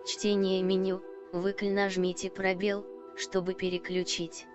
Чтение меню, нажмите пробел, чтобы переключить.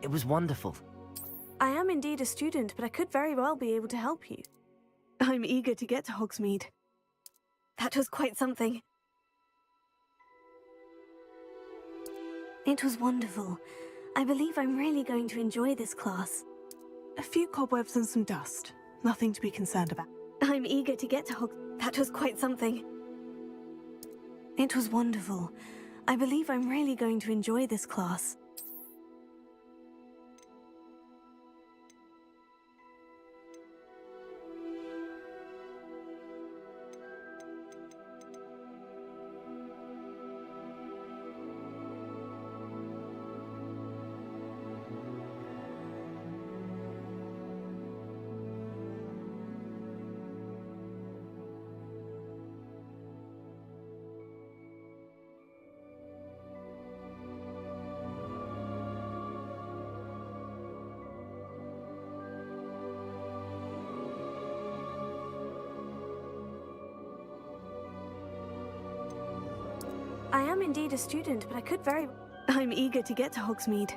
It was wonderful. I am indeed a student, but I could very well be able to help you. I'm eager to get to Hogsmeade. That was quite something. It was wonderful. I believe I'm really going to enjoy this class. A few cobwebs and some dust. Nothing to be concerned about. I'm eager to get to That was quite something. It was wonderful. I believe I'm really going to enjoy this class. I am indeed a student, but I could very... I'm eager to get to Hogsmeade.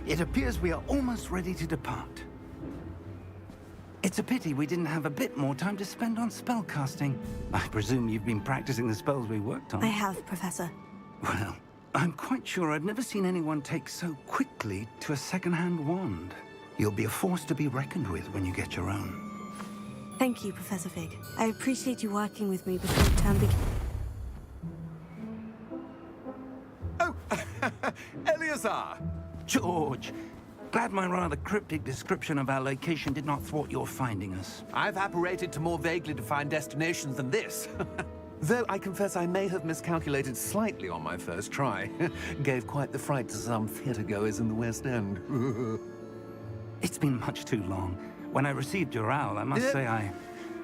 It appears we are almost ready to depart. It's a pity we didn't have a bit more time to spend on spellcasting. I presume you've been practicing the spells we worked on. I have, Professor. Well, I'm quite sure I've never seen anyone take so quickly to a second-hand wand. You'll be a force to be reckoned with when you get your own. Thank you, Professor Fig. I appreciate you working with me before the term begins. Oh, Eleazar! George, glad my rather cryptic description of our location did not thwart your finding us. I've apparated to more vaguely defined destinations than this. Though I confess I may have miscalculated slightly on my first try. Gave quite the fright to some theatre-goers in the West End. It's been much too long. When I received your owl, I must say I...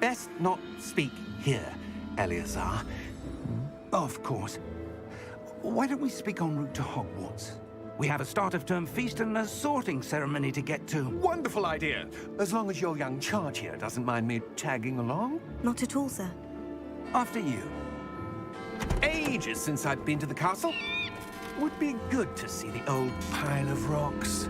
Best not speak here, Eleazar. Of course. Why don't we speak en route to Hogwarts? We have a start-of-term feast and a sorting ceremony to get to. Wonderful idea! As long as your young charge here doesn't mind me tagging along. Not at all, sir. After you. Ages since I've been to the castle. Would be good to see the old pile of rocks.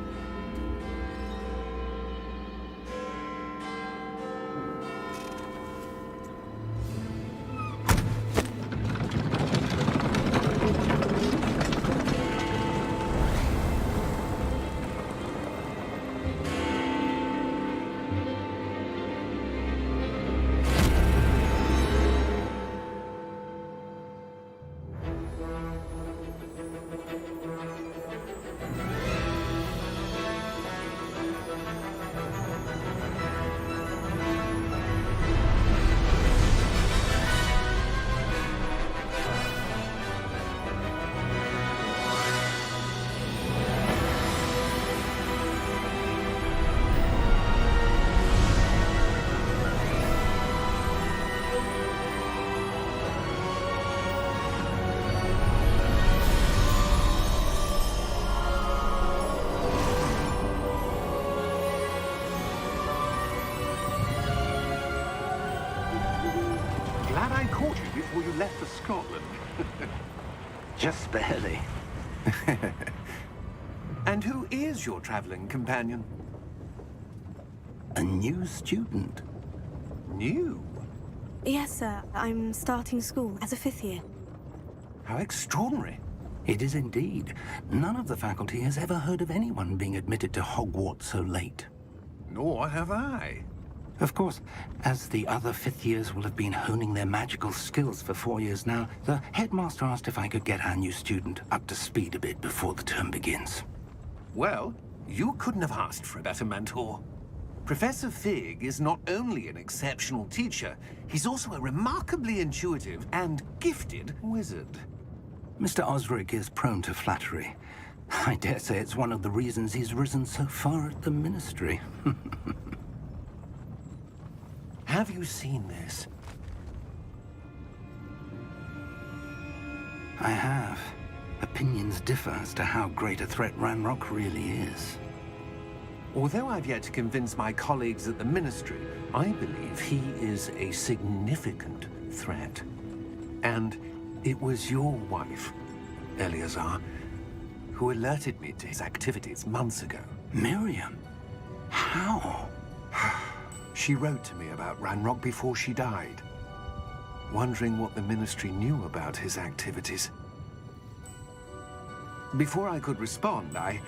Glad I caught you before you left for Scotland. Just barely. And who is your traveling companion? A new student. New? Yes, sir. I'm starting school as a 5th year. How extraordinary. It is indeed. None of the faculty has ever heard of anyone being admitted to Hogwarts so late. Nor have I. Of course, as the other 5th years will have been honing their magical skills for 4 years now, the headmaster asked if I could get our new student up to speed a bit before the term begins. Well, you couldn't have asked for a better mentor. Professor Fig is not only an exceptional teacher, he's also a remarkably intuitive and gifted wizard. Mr. Osric is prone to flattery. I dare say it's one of the reasons he's risen so far at the Ministry. Have you seen this? I have. Opinions differ as to how great a threat Ranrock really is. Although I've yet to convince my colleagues at the Ministry, I believe he is a significant threat. And it was your wife, Eleazar, who alerted me to his activities months ago. Miriam? How? She wrote to me about Ranrock before she died, wondering what the Ministry knew about his activities. Before I could respond, I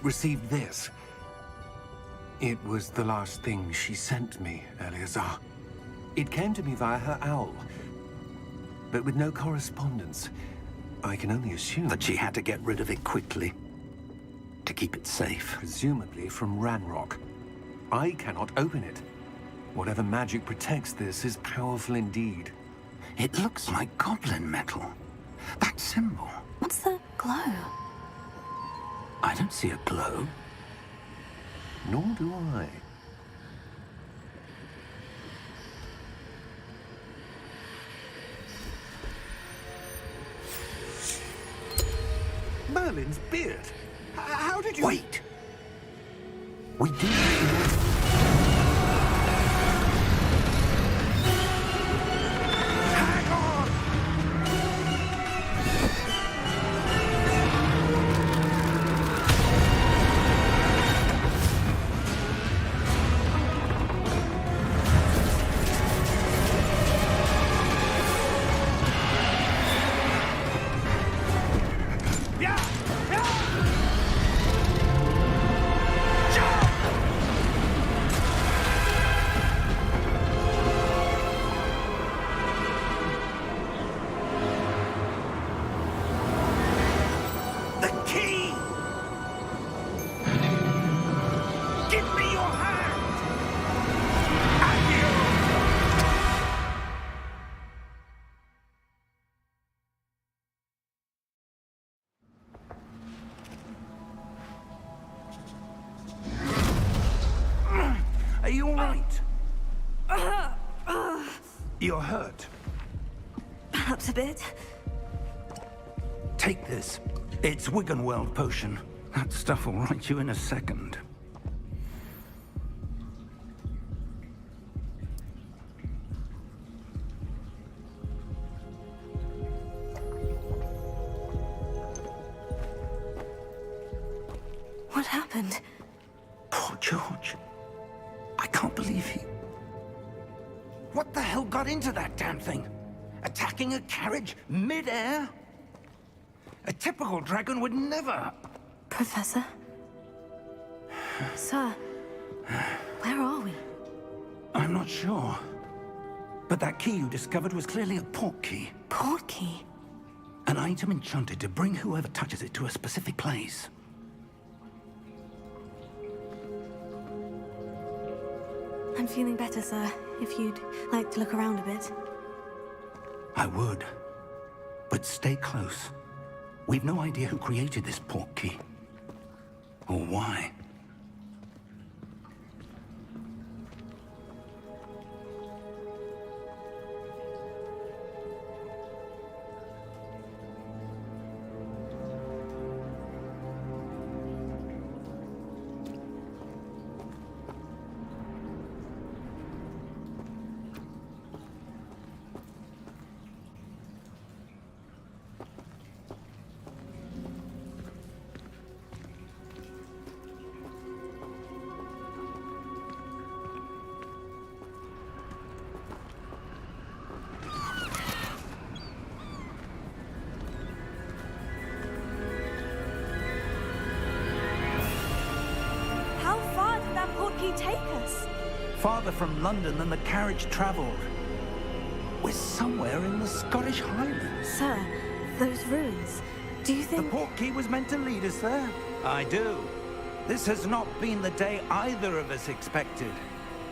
received this. It was the last thing she sent me, Eleazar. It came to me via her owl, but with no correspondence. I can only assume That she had to get rid of it quickly, to keep it safe. presumably from Ranrock. I cannot open it. Whatever magic protects this is powerful indeed. It looks like goblin metal. That symbol. What's the glow? I don't see a glow. Nor do I. Merlin's beard. How did you... Wait! We do... Hang on! You're hurt. Perhaps a bit. Take this. It's Wiggenweld potion. That stuff will right you in a second. What happened? Poor George. I can't believe he... What the hell got into that damn thing? Attacking a carriage mid-air? A typical dragon would never... Professor? Sir, where are we? I'm not sure. But that key you discovered was clearly a port key. Port key? An item enchanted to bring whoever touches it to a specific place. I'm feeling better, sir. If you'd like to look around a bit. I would. But stay close. We've no idea who created this port key. Or why. How far did that port key take us? Farther from London than the carriage traveled. We're somewhere in the Scottish Highlands. Sir, those ruins. Do you The think... port key was meant to lead us there? I do. This has not been the day either of us expected.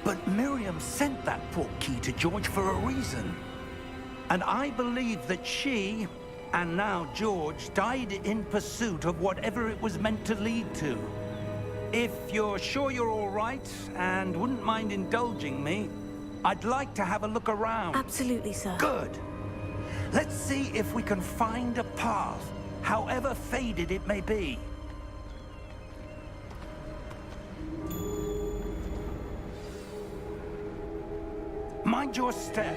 But Miriam sent that port key to George for a reason. And I believe that she, and now George, died in pursuit of whatever it was meant to lead to. If you're sure you're all right, and wouldn't mind indulging me, I'd like to have a look around. Absolutely, sir. Good. Let's see if we can find a path, however faded it may be. Mind your step.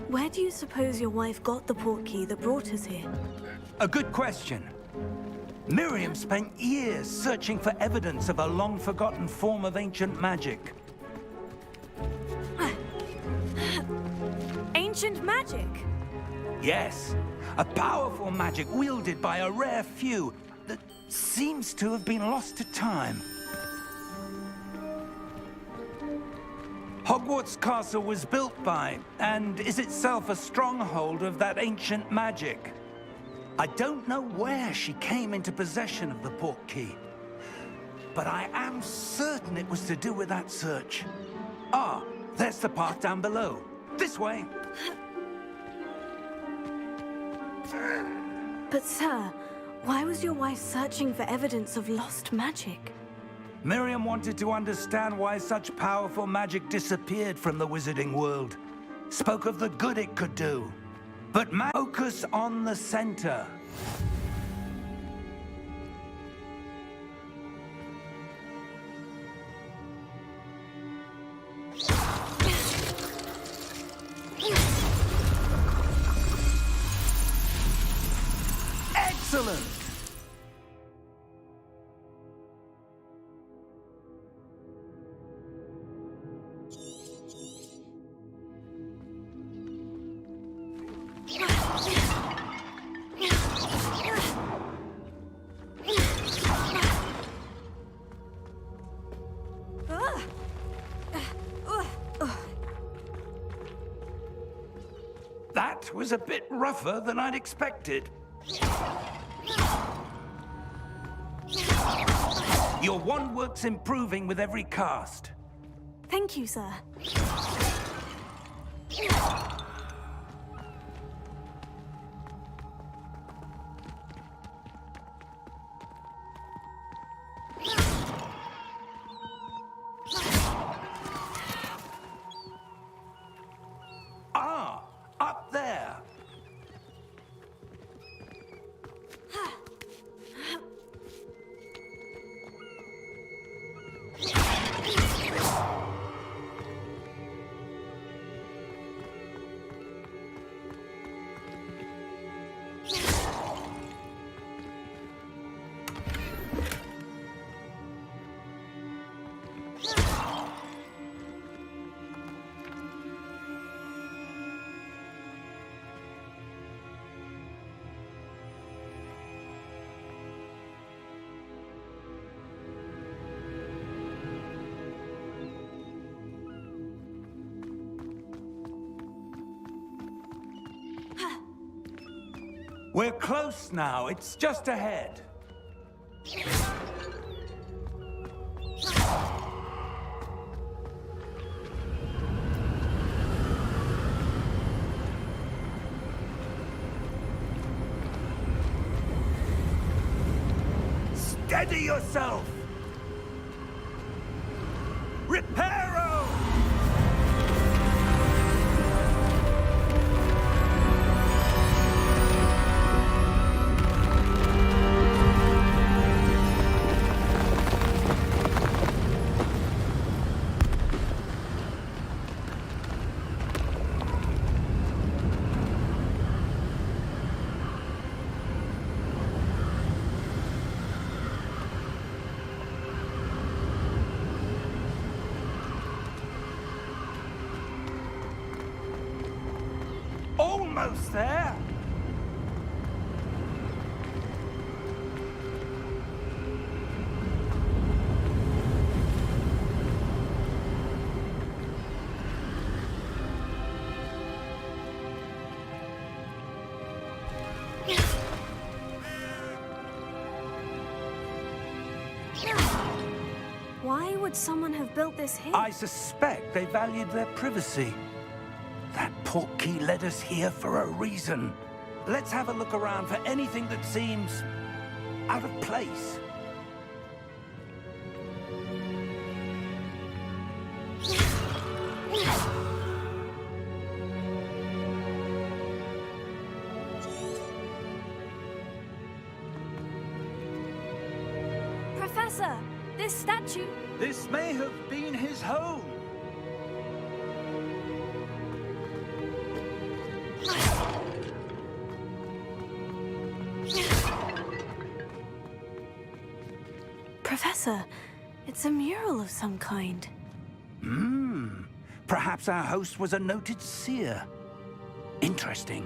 Where do you suppose your wife got the port key that brought us here? A good question. Miriam spent years searching for evidence of a long-forgotten form of ancient magic. Ancient magic? Yes, a powerful magic wielded by a rare few that seems to have been lost to time. Hogwarts Castle was built by, and is itself a stronghold of that ancient magic. I don't know where she came into possession of the port key, but I am certain it was to do with that search. Ah, there's the path down below. This way. But sir, why was your wife searching for evidence of lost magic? Miriam wanted to understand why such powerful magic disappeared from the wizarding world. Spoke of the good it could do. But focus on the center. Excellent! That was a bit rougher than I'd expected. Your wand work's improving with every cast. Thank you, sir. Ah, up there. We're close now. It's just ahead. Steady yourself! Reparo! Almost there. Why would someone have built this here? I suspect they valued their privacy. That portkey led us here for a reason. Let's have a look around for anything that seems out of place. Professor, this statue... This may have been his home. Professor, it's a mural of some kind. Perhaps our host was a noted seer. Interesting.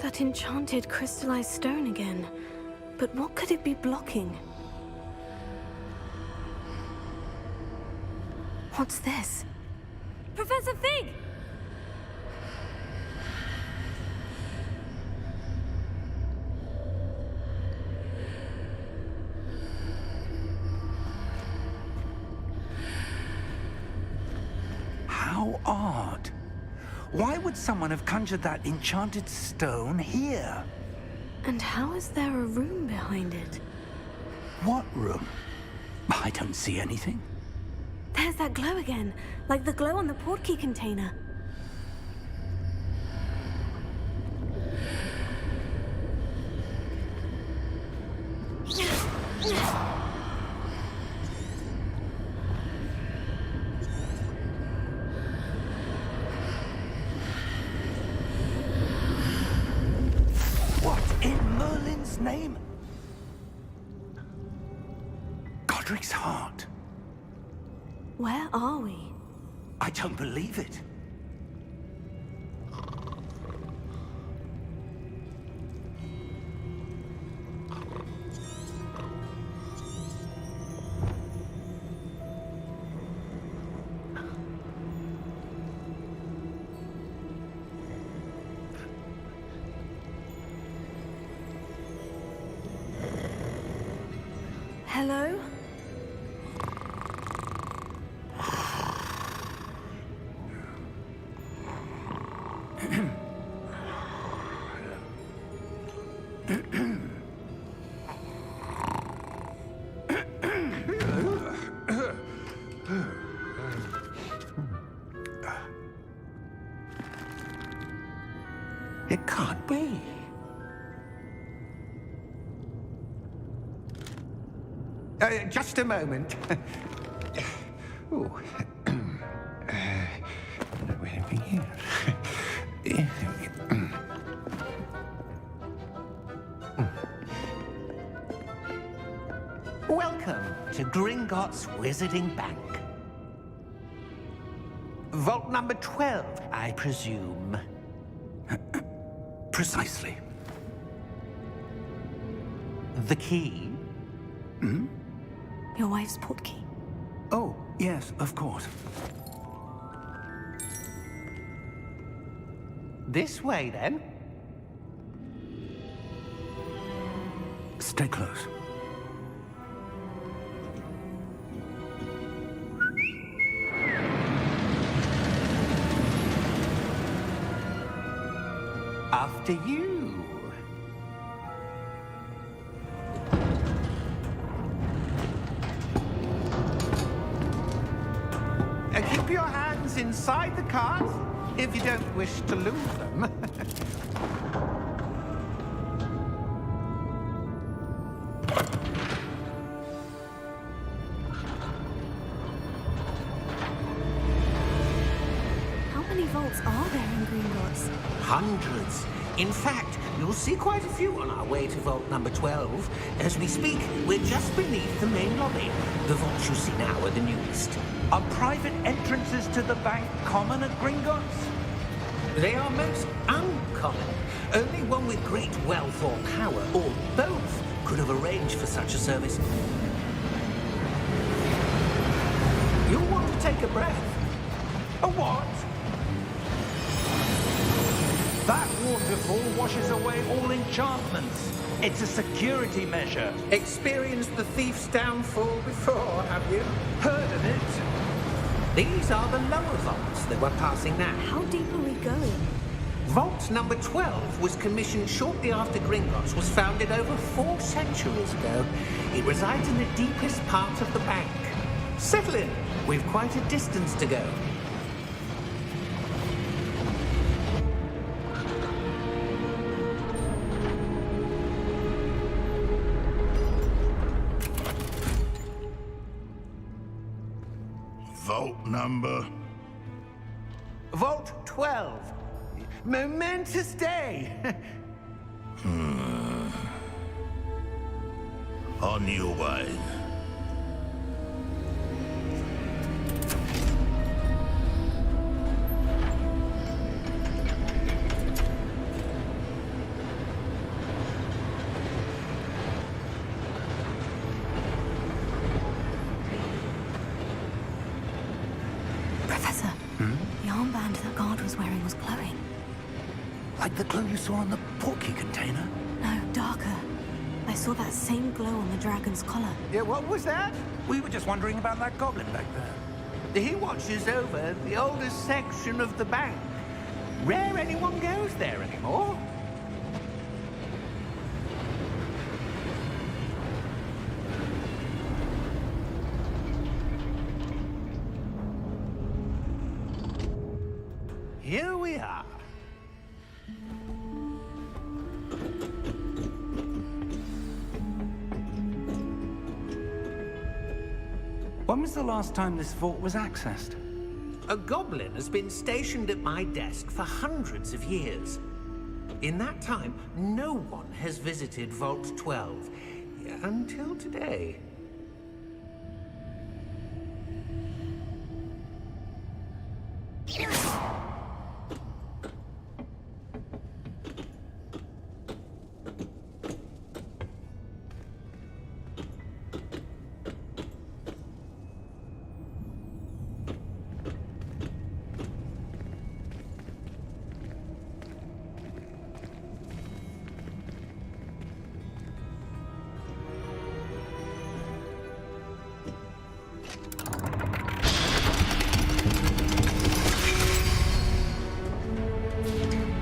That enchanted crystallized stone again. But what could it be blocking? What's this? Professor Fig! How odd. Why would someone have conjured that enchanted stone here? And how is there a room behind it? What room? I don't see anything. There's that glow again, like the glow on the portkey container. What in Merlin's name? Godric's heart. Where are we? I don't believe it. Hello? It can't be. Just a moment. Oh. Anything here? Welcome to Gringotts Wizarding Bank. Vault number 12, I presume. Precisely. The key? Your wife's portkey. Oh, yes, of course. This way, then. Stay close. After you. Keep your hands inside the cart if you don't wish to lose them. How many vaults are there in Gringotts? Hundreds. In fact, you'll see quite a few on our way to vault number 12. As we speak, we're just beneath the main lobby. The vaults you see now are the newest. Are private entrances to the bank common at Gringotts? They are most uncommon. Only one with great wealth or power, or both, could have arranged for such a service. You'll want to take a breath. A what? That waterfall washes away all enchantments. It's a security measure. Experienced the thief's downfall before, have you? Heard of it? These are the lower vaults that we're passing now. How deep are we going? Vault number 12 was commissioned shortly after Gringotts was founded over 4 centuries ago. It resides in the deepest part of the bank. Settle in. We've quite a distance to go. Vault number? Vault 12. Momentous day. On your way. Professor, the armband that guard was wearing was glowing. Like the glow you saw on the portkey container? No, darker. I saw that same glow on the dragon's collar. Yeah, what was that? We were just wondering about that goblin back there. He watches over the oldest section of the bank. Rare anyone goes there anymore. here we are. When was the last time this vault was accessed? A goblin has been stationed at my desk for hundreds of years. In that time, no one has visited Vault 12, until today.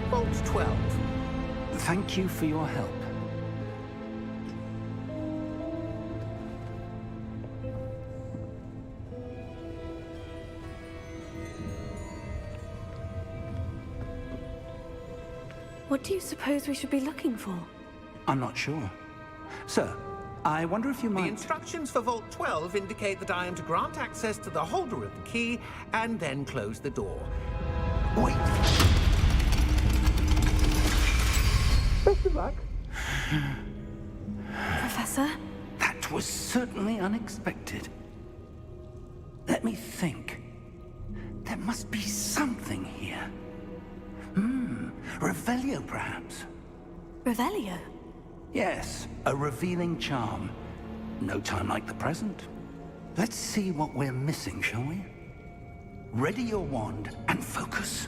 Vault 12. Thank you for your help. What do you suppose we should be looking for? I'm not sure. Sir, I wonder if you The might... instructions for Vault 12 indicate that I am to grant access to the holder of the key and then close the door. Wait! Best of luck. Professor? That was certainly unexpected. Let me think. There must be something here. Revelio, perhaps? Revelio? Yes, a revealing charm. No time like the present. Let's see what we're missing, shall we? Ready your wand and focus.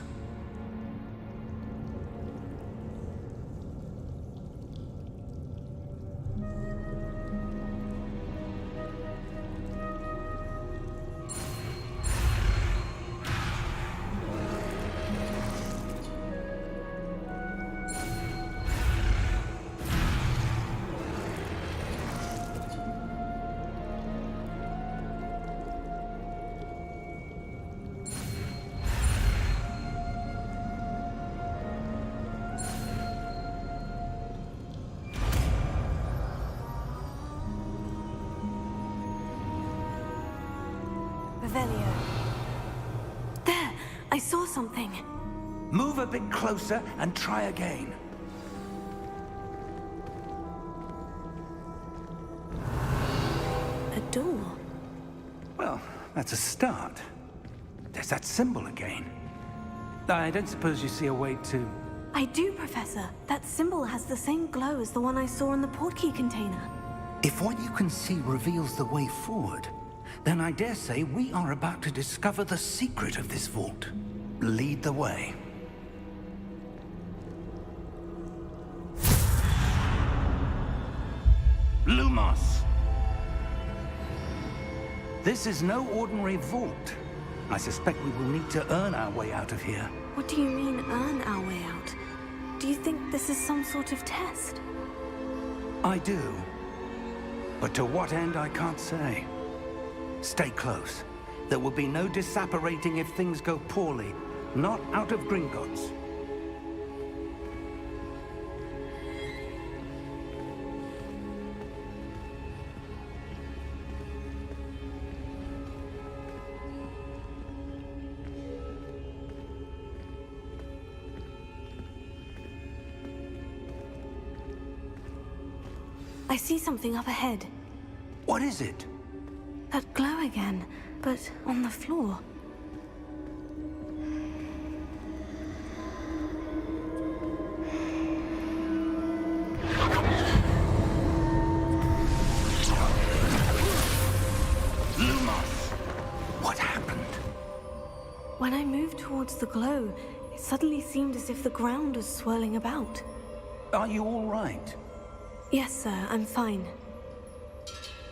Revelio. There! I saw something. Move a bit closer and try again. A door. Well, that's a start. There's that symbol again. I don't suppose you see a way to... I do, Professor. That symbol has the same glow as the one I saw in the portkey container. If what you can see reveals the way forward, then I dare say we are about to discover the secret of this vault. Lead the way. Lumos! This is no ordinary vault. I suspect we will need to earn our way out of here. What do you mean, earn our way out? Do you think this is some sort of test? I do. But to what end, I can't say. Stay close. There will be no disapparating if things go poorly. Not out of Gringotts. I see something up ahead. What is it? That glow again, but on the floor. Lumos! What happened? When I moved towards the glow, it suddenly seemed as if the ground was swirling about. Are you all right? Yes, sir, I'm fine.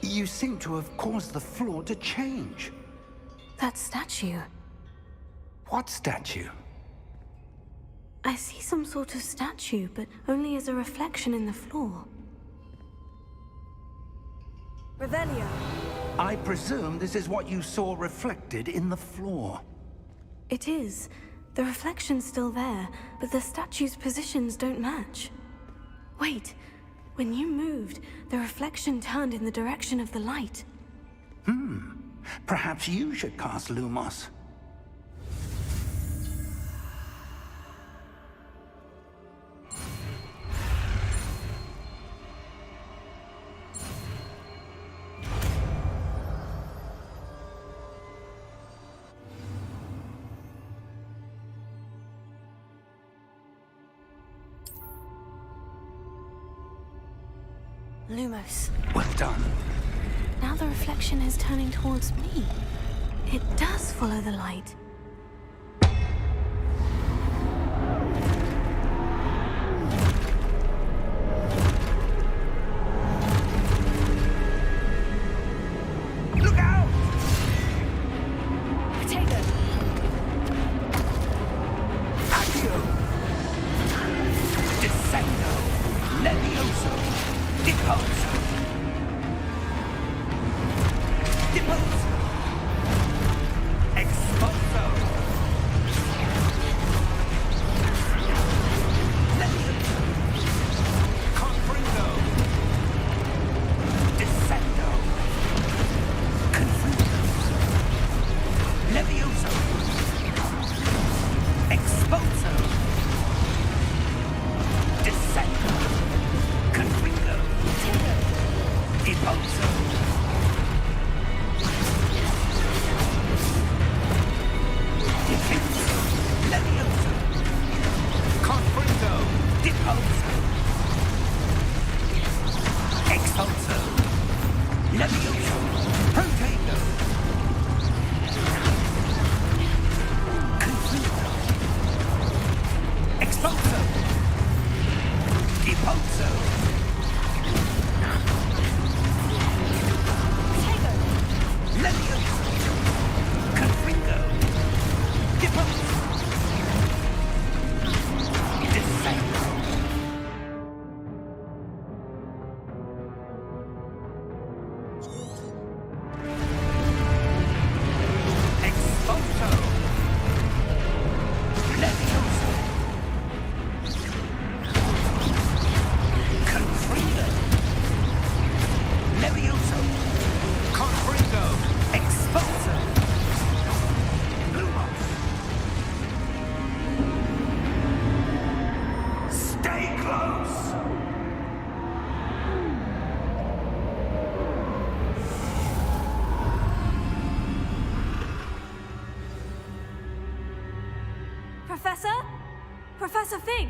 You seem to have caused the floor to change. That statue. What statue? I see some sort of statue, but only as a reflection in the floor. Revelio. I presume this is what you saw reflected in the floor. It is. The reflection's still there, but the statue's positions don't match. Wait, when you moved, the reflection turned in the direction of the light. Perhaps you should cast Lumos. Lumos. Well done. Now the reflection is turning towards me. It does follow the light. Look out! Potato! Accio! Descendo! Levioso! Deposo! Deposo! Exposo! Levioso! Confringo! Descendo! Confringo! Levioso! Exposo! Descendo! Confringo! Deposo! Defenso! Levioso! Confringo! Deposo! Expulso! Levioso! Protego! Confringo! Expulso! Deposo! Levioso! Confringo! Deposo! Descendo! Exposo! Levioso! Confringo! Levioso! Confringo! Exposo! Lumos! Stay close! Professor? Professor Fig!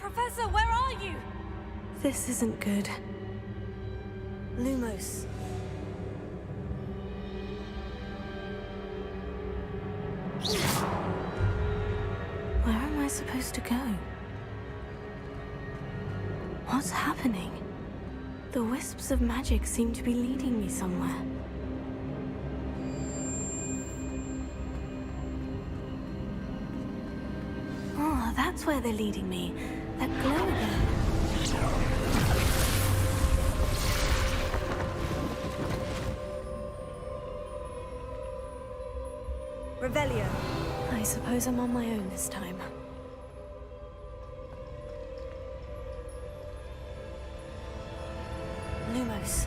Professor, where are you? This isn't good. Lumos. Where am I supposed to go? What's happening? The wisps of magic seem to be leading me somewhere. Oh, that's where they're leading me. That glow again. Revelio. I suppose I'm on my own this time. Lumos.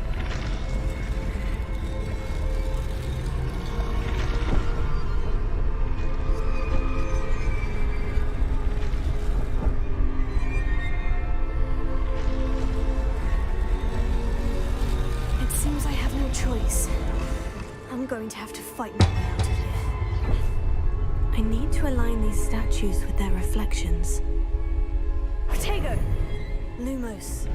It seems I have no choice. I'm going to have to fight my way out of here. I need to align these statues with their reflections. Protego! Lumos.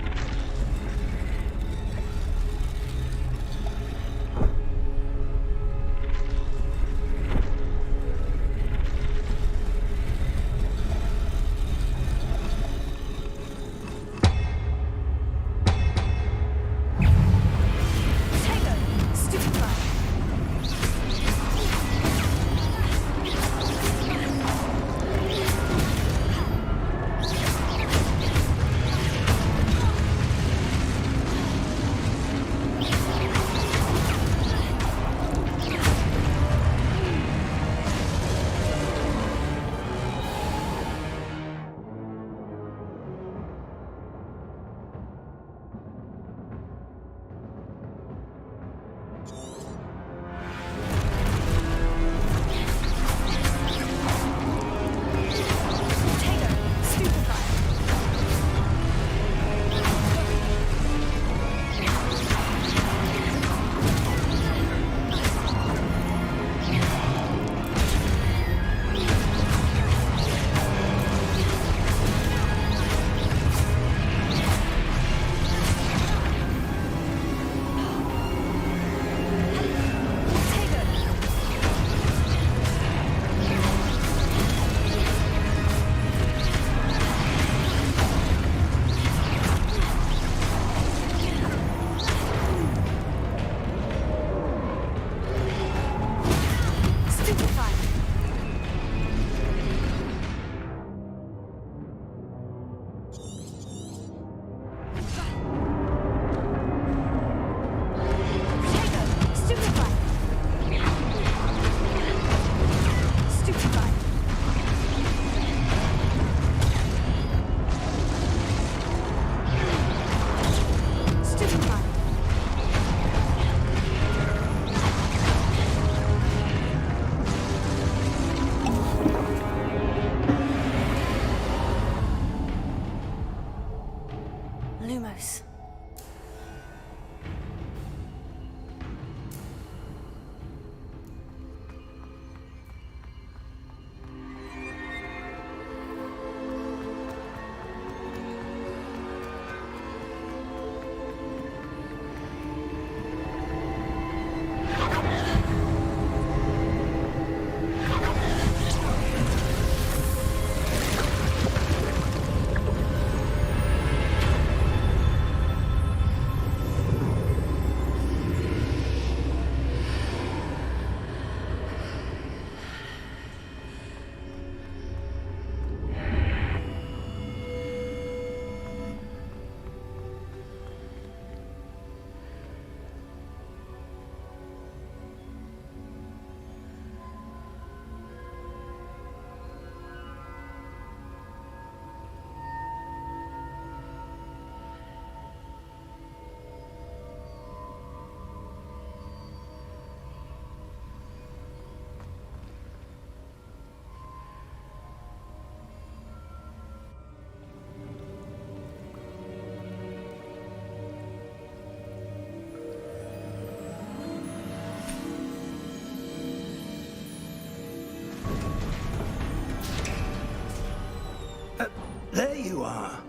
There you are.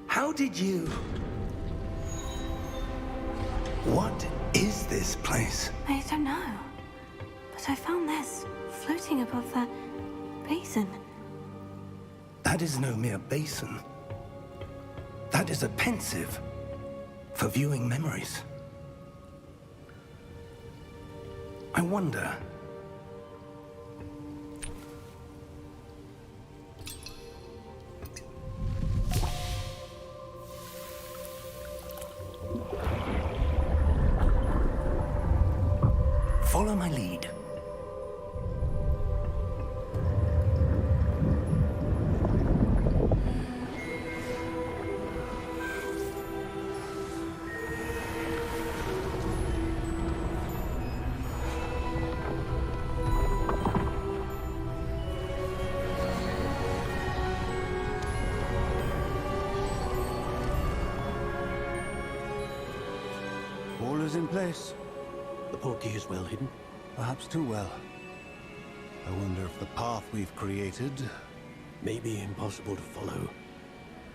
How did you... What is this place? I don't know. But I found this floating above that basin. That is no mere basin. That is a pensive for viewing memories. I wonder... Follow my lead. All is in place. The portkey is well hidden. Perhaps too well. I wonder if the path we've created... May be impossible to follow.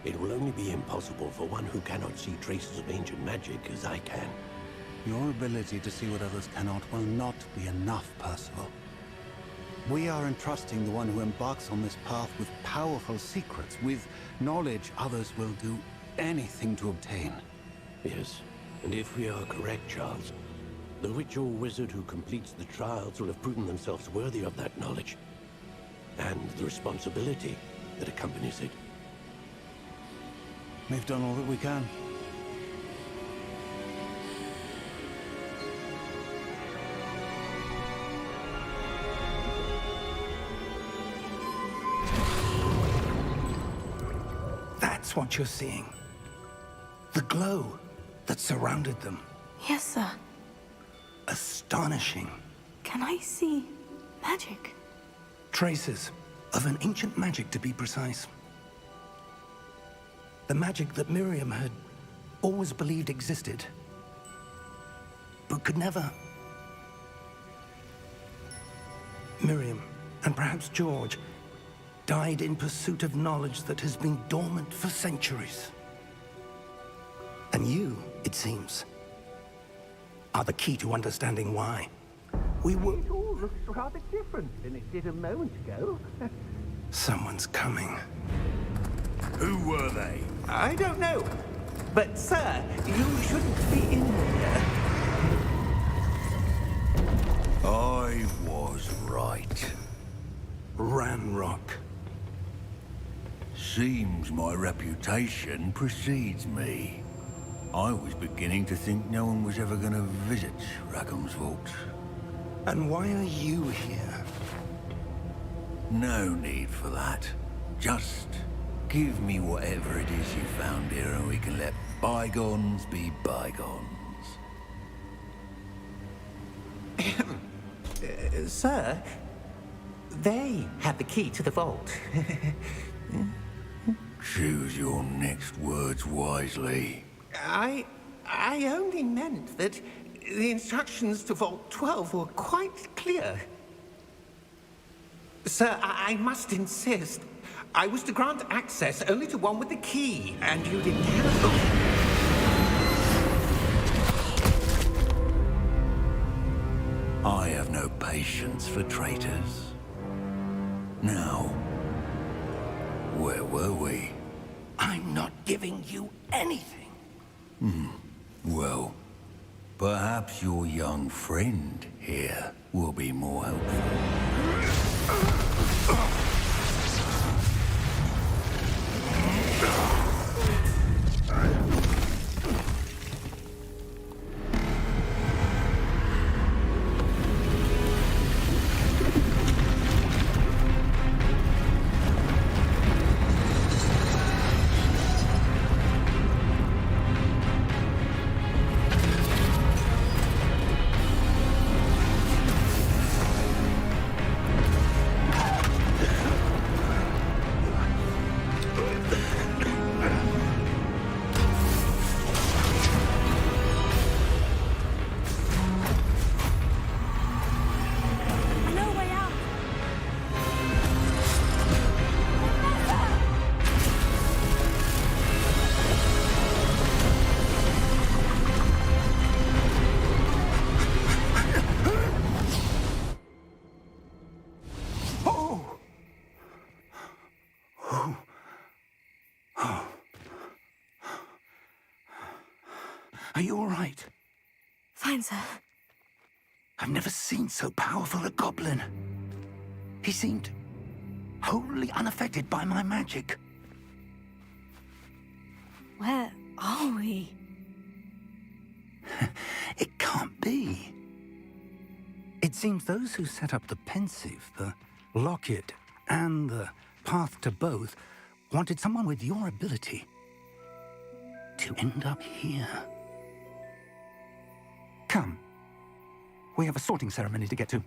It will only be impossible for one who cannot see traces of ancient magic as I can. Your ability to see what others cannot will not be enough, Percival. We are entrusting the one who embarks on this path with powerful secrets, with knowledge others will do anything to obtain. Yes, and if we are correct, Charles, the witch or wizard who completes the trials will have proven themselves worthy of that knowledge, and the responsibility that accompanies it. We've done all that we can. That's what you're seeing. The glow that surrounded them. Yes, sir. Astonishing. Can I see magic? Traces of an ancient magic, to be precise. The magic that Miriam had always believed existed, but could never. Miriam, and perhaps George, died in pursuit of knowledge that has been dormant for centuries. And you, it seems, are the key to understanding why. We were... It all looks rather different than it did a moment ago. Someone's coming. Who were they? I don't know. But, sir, you shouldn't be in here. I was right. Ranrock. Seems my reputation precedes me. I was beginning to think no one was ever going to visit Rackham's vault. And why are you here? No need for that. Just give me whatever it is you found here and we can let bygones be bygones. Sir, they have the key to the vault. Choose your next words wisely. I only meant that the instructions to Vault 12 were quite clear. Sir, I must insist. I was to grant access only to one with the key, and you didn't have... I have no patience for traitors. Now, where were we? I'm not giving you anything. Well, perhaps your young friend here will be more helpful. Are you all right? Fine, sir. I've never seen so powerful a goblin. He seemed wholly unaffected by my magic. Where are we? It can't be. It seems those who set up the pensive, the locket, and the path to both wanted someone with your ability to end up here. Come. We have a sorting ceremony to get to.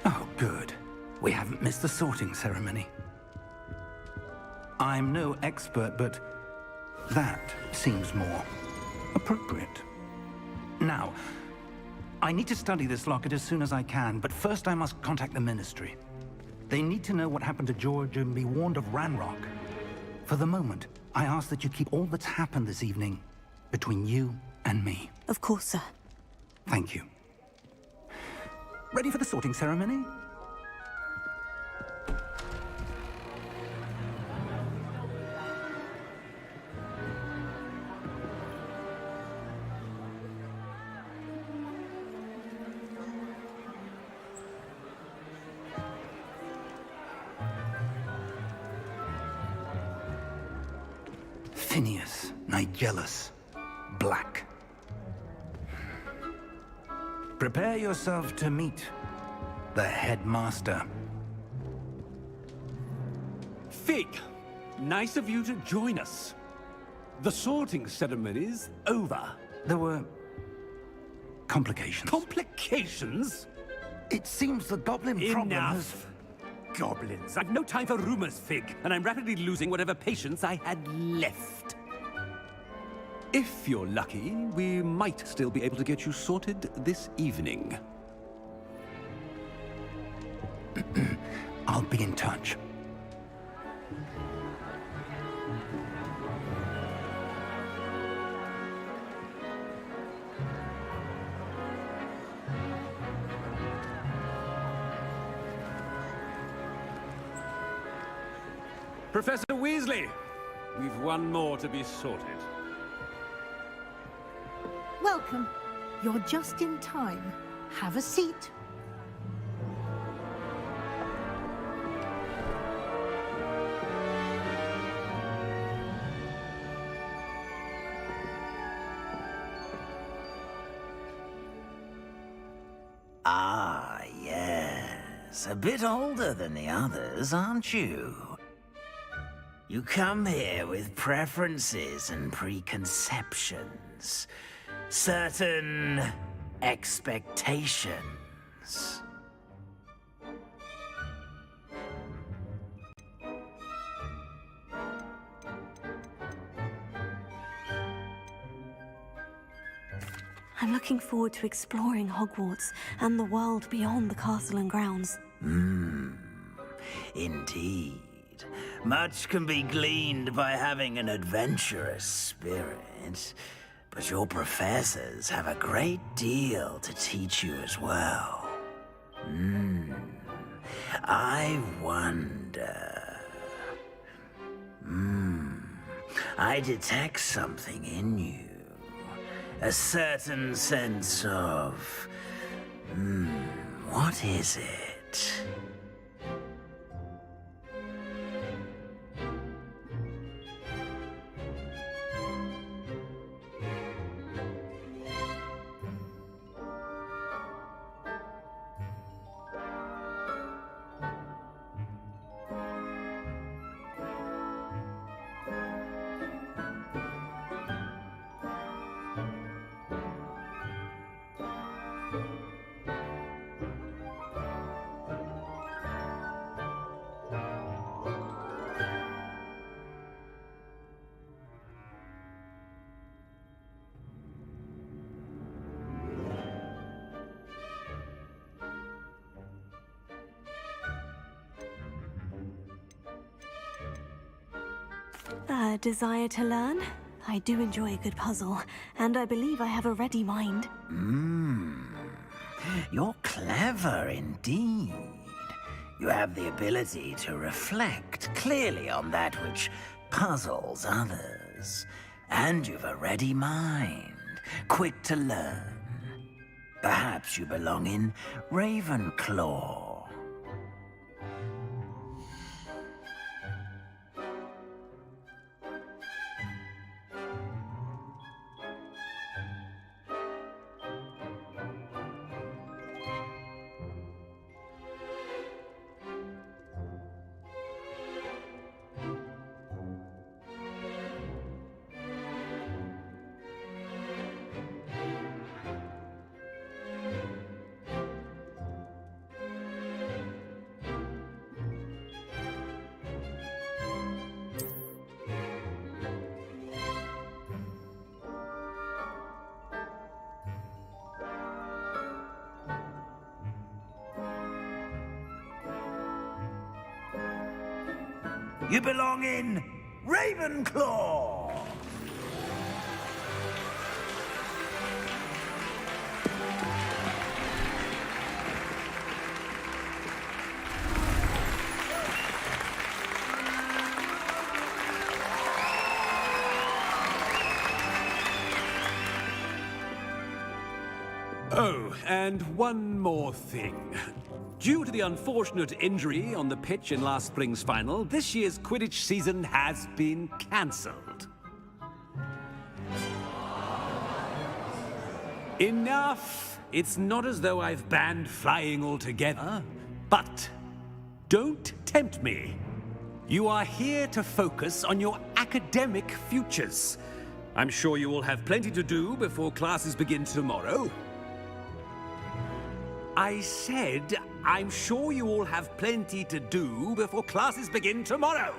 Oh, good. We haven't missed the sorting ceremony. I'm no expert, but that seems more appropriate. Now, I need to study this locket as soon as I can, but first I must contact the Ministry. They need to know what happened to George and be warned of Ranrock. For the moment, I ask that you keep all that's happened this evening between you and me. Of course, sir. Thank you. Ready for the sorting ceremony? Phineas, Nigellus, Black. Prepare yourself to meet the headmaster. Fig, nice of you to join us. The sorting ceremony's over. There were complications. Complications? It seems the goblin problem has... Enough! Goblins. I've no time for rumors, Fig, and I'm rapidly losing whatever patience I had left. If you're lucky, we might still be able to get you sorted this evening. I'll be in touch. Professor Weasley, we've one more to be sorted. Welcome. You're just in time. Have a seat. Ah, yes. A bit older than the others, aren't you? You come here with preferences and preconceptions. Certain expectations. I'm looking forward to exploring Hogwarts and the world beyond the castle and grounds. Indeed. Much can be gleaned by having an adventurous spirit, but your professors have a great deal to teach you as well. I wonder... I detect something in you. A certain sense of... what is it? A desire to learn? I do enjoy a good puzzle, and I believe I have a ready mind. You're clever indeed. You have the ability to reflect clearly on that which puzzles others. And you've a ready mind, quick to learn. Perhaps you belong in Ravenclaw. You belong in Ravenclaw! Oh, and one more thing. Due to the unfortunate injury on the pitch in last spring's final, this year's Quidditch season has been cancelled. Enough! It's not as though I've banned flying altogether, but don't tempt me. You are here to focus on your academic futures. I'm sure you will have plenty to do before classes begin tomorrow. I said, I'm sure you all have plenty to do before classes begin tomorrow.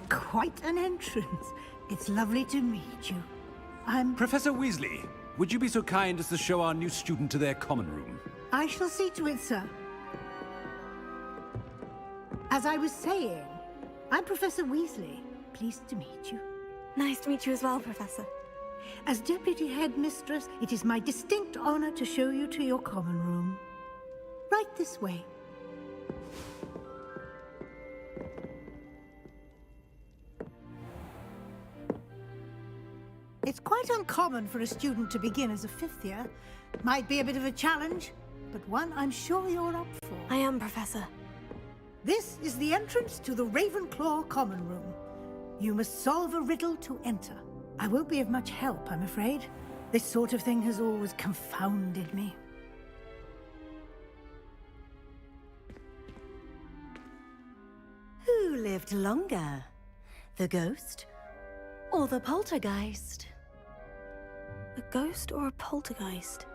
Quite an entrance. It's lovely to meet you. I'm... Professor Weasley, would you be so kind as to show our new student to their common room? I shall see to it, sir. As I was saying, I'm Professor Weasley. Pleased to meet you. Nice to meet you as well, Professor. As Deputy Headmistress, it is my distinct honor to show you to your common room. Right this way. It's quite uncommon for a student to begin as a fifth year. Might be a bit of a challenge, but one I'm sure you're up for. I am, Professor. This is the entrance to the Ravenclaw common room. You must solve a riddle to enter. I won't be of much help, I'm afraid. This sort of thing has always confounded me. Who lived longer? The ghost or the poltergeist? A ghost or a poltergeist?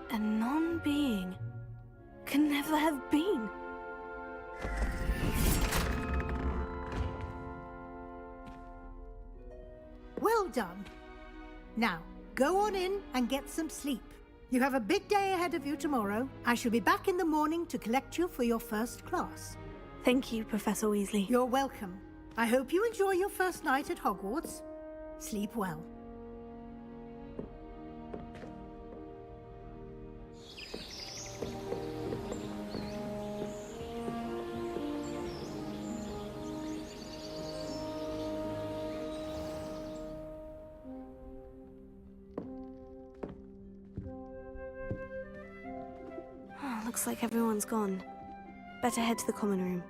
A non-being can never have been. Well done. Now, go on in and get some sleep. You have a big day ahead of you tomorrow. I shall be back in the morning to collect you for your first class. Thank you, Professor Weasley. You're welcome. I hope you enjoy your first night at Hogwarts. Sleep well. Looks like everyone's gone. Better head to the common room.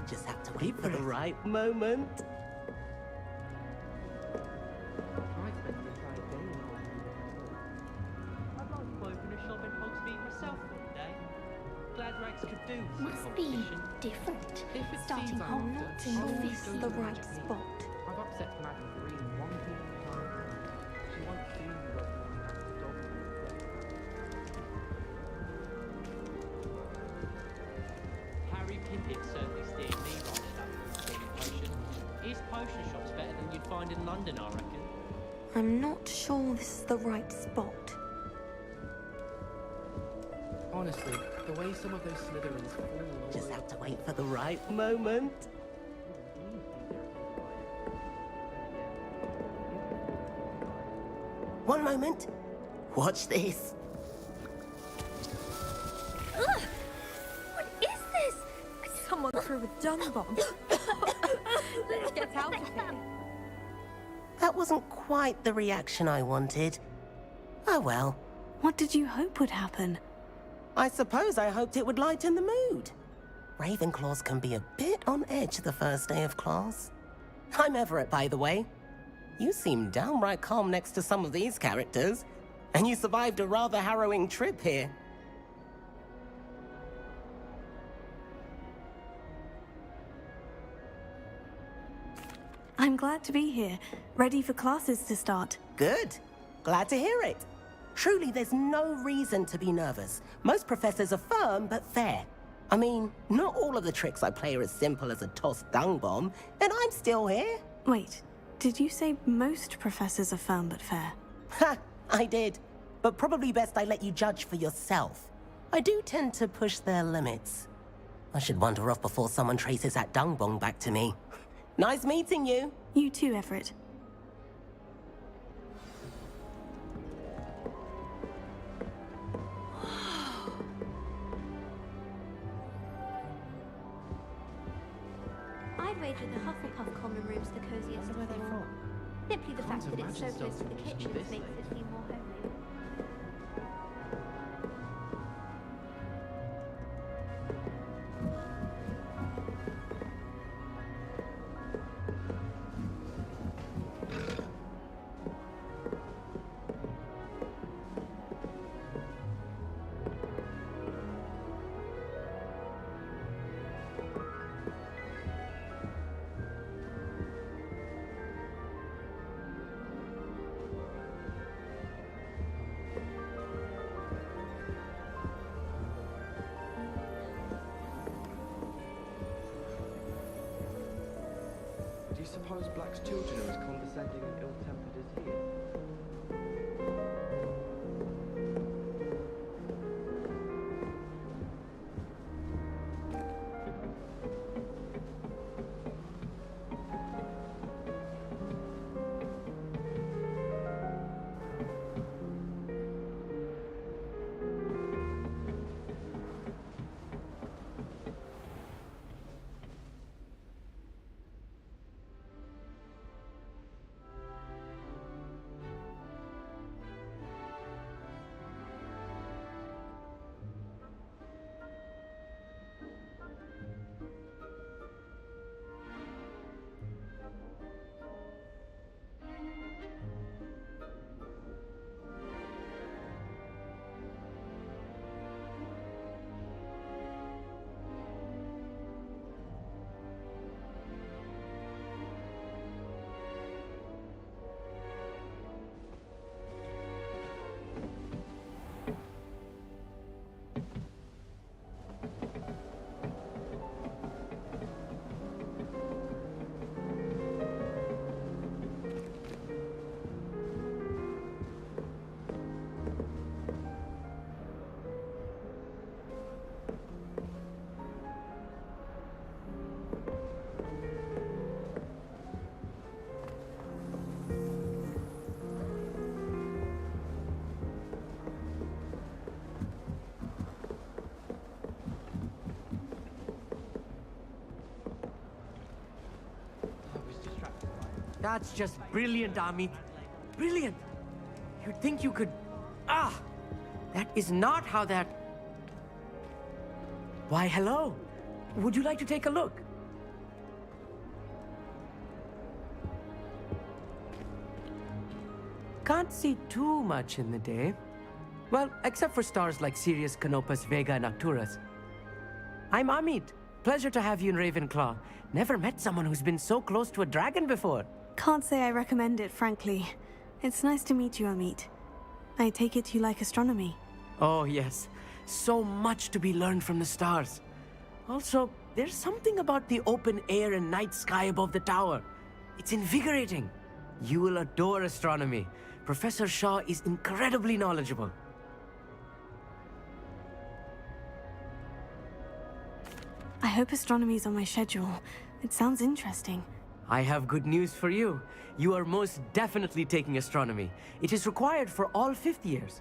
Just have to wait for the right moment. I'd like to open a shop in Hogsmeade myself one day. Glad Rags could do this Must be competition. different. If it Starting seems home I'm not sure in this goes the to right the team. spot. I've upset Madam Green one too many times. She won't see me well morning after dog food. Harry Pippin certainly steered me right enough for a potion. His potion shop's better than you'd find in London, I reckon. I'm not sure this is the right spot. Honestly, the way some of those Slytherins fall all Just have to wait for the right moment. One moment. Watch this. Ugh! What is this? Someone threw a dung bomb. Let's get out of here. That wasn't quite the reaction I wanted. Oh well. What did you hope would happen? I suppose I hoped it would lighten the mood. Ravenclaws can be a bit on edge the first day of class. I'm Everett, by the way. You seem downright calm next to some of these characters, and you survived a rather harrowing trip here. I'm glad to be here, ready for classes to start. Good. Glad to hear it. Truly, there's no reason to be nervous. Most professors are firm but fair. I mean, not all of the tricks I play are as simple as a tossed dung bomb, and I'm still here. Wait, did you say most professors are firm but fair? Ha! I did. But probably best I let you judge for yourself. I do tend to push their limits. I should wander off before someone traces that dung bomb back to me. Nice meeting you. You too, Everett. I'd wager the Hufflepuff common room's the coziest of all. Simply the fact that it's so close to the kitchens makes it feel more homely. suppose Black's children are as condescending and ill-tempered as he is. That's just brilliant, Amit. Brilliant! You'd think you could... Ah! That is not how that... Why, hello. Would you like to take a look? Can't see too much in the day. Well, except for stars like Sirius, Canopus, Vega, and Arcturus. I'm Amit. Pleasure to have you in Ravenclaw. Never met someone who's been so close to a dragon before. Can't say I recommend it, frankly. It's nice to meet you, Amit. I take it you like astronomy. Oh, yes. So much to be learned from the stars. Also, there's something about the open air and night sky above the tower. It's invigorating. You will adore astronomy. Professor Shaw is incredibly knowledgeable. I hope astronomy's on my schedule. It sounds interesting. I have good news for you. You are most definitely taking astronomy. It is required for all 5th years.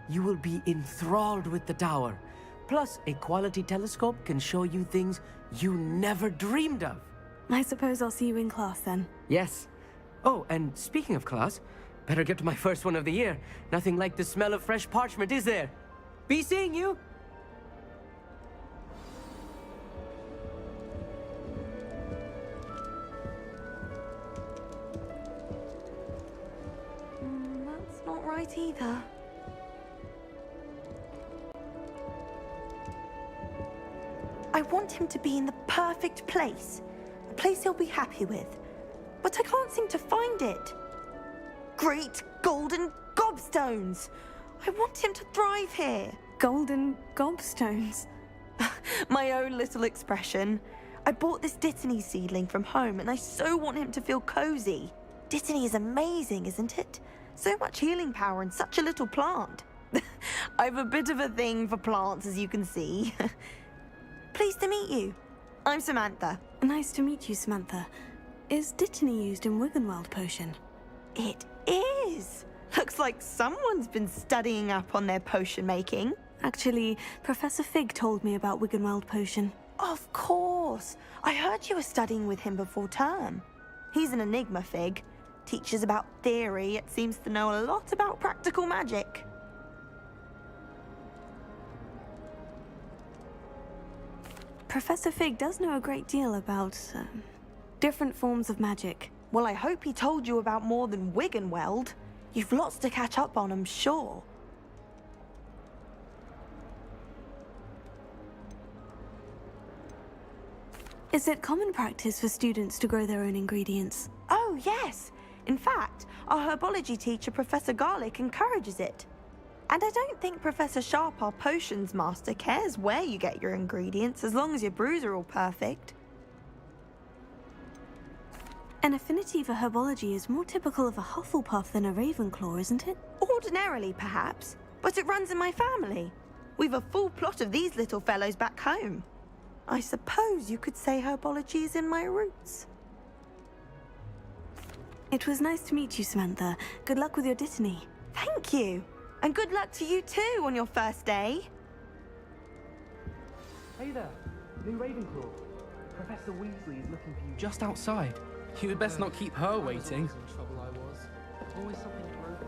You will be enthralled with the tower. Plus, a quality telescope can show you things you never dreamed of. I suppose I'll see you in class then. Yes. Oh, and speaking of class, better get to my first one of the year. Nothing like the smell of fresh parchment, is there? Be seeing you! That's not right either. I want him to be in the perfect place. A place he'll be happy with. But I can't seem to find it. Great golden gobstones! I want him to thrive here. Golden gobstones? My own little expression. I bought this Dittany seedling from home and I so want him to feel cozy. Dittany is amazing, isn't it? So much healing power in such a little plant. I've a bit of a thing for plants, as you can see. Pleased to meet you. I'm Samantha. Nice to meet you, Samantha. Is Dittany used in Wiggenweld potion? It is. Looks like someone's been studying up on their potion making. Actually, Professor Fig told me about Wiggenweld potion. Of course. I heard you were studying with him before term. He's an enigma, Fig. Teaches about theory, yet seems to know a lot about practical magic. Professor Fig does know a great deal about different forms of magic. Well, I hope he told you about more than Wiggenweld. You've lots to catch up on, I'm sure. Is it common practice for students to grow their own ingredients? Oh, yes. In fact, our herbology teacher, Professor Garlick, encourages it. And I don't think Professor Sharp, our potions master, cares where you get your ingredients, as long as your brews are all perfect. An affinity for herbology is more typical of a Hufflepuff than a Ravenclaw, isn't it? Ordinarily, perhaps, but it runs in my family. We've a full plot of these little fellows back home. I suppose you could say herbology is in my roots. It was nice to meet you, Samantha. Good luck with your Dittany. Thank you. And good luck to you too on your first day. Hey there, new Ravenclaw. Professor Weasley is looking for you just outside. You had best not keep her waiting. Trouble I was. Always something broken.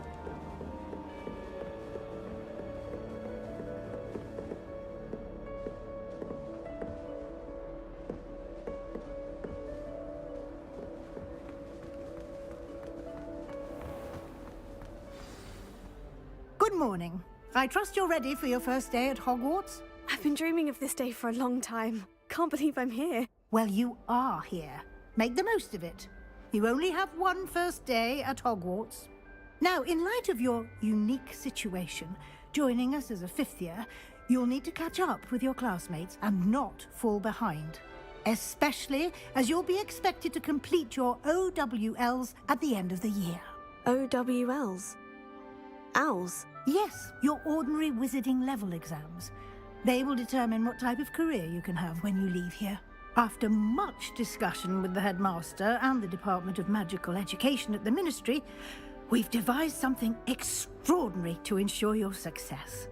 Good morning. I trust you're ready for your first day at Hogwarts? I've been dreaming of this day for a long time. Can't believe I'm here. Well, you are here. Make the most of it. You only have one first day at Hogwarts. Now, in light of your unique situation, joining us as a fifth year, you'll need to catch up with your classmates and not fall behind. Especially as you'll be expected to complete your OWLs at the end of the year. OWLs? Owls? Yes, your ordinary wizarding level exams. They will determine what type of career you can have when you leave here. After much discussion with the headmaster and the Department of Magical Education at the Ministry, we've devised something extraordinary to ensure your success.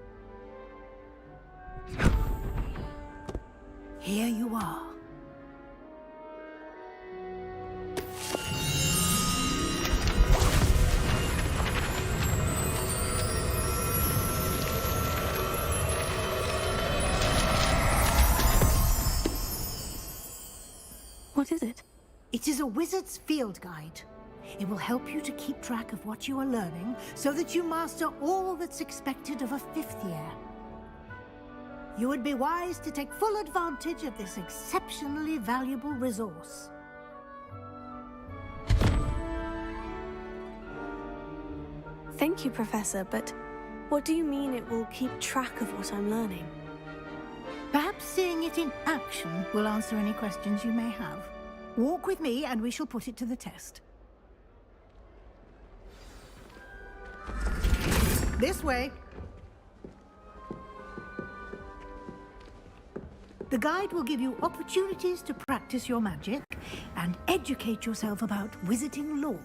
Here you are. What is it? It is a wizard's field guide. It will help you to keep track of what you are learning so that you master all that's expected of a fifth year. You would be wise to take full advantage of this exceptionally valuable resource. Thank you, Professor, but what do you mean it will keep track of what I'm learning? Perhaps seeing it in action will answer any questions you may have. Walk with me and we shall put it to the test. This way. The guide will give you opportunities to practice your magic and educate yourself about wizarding lore.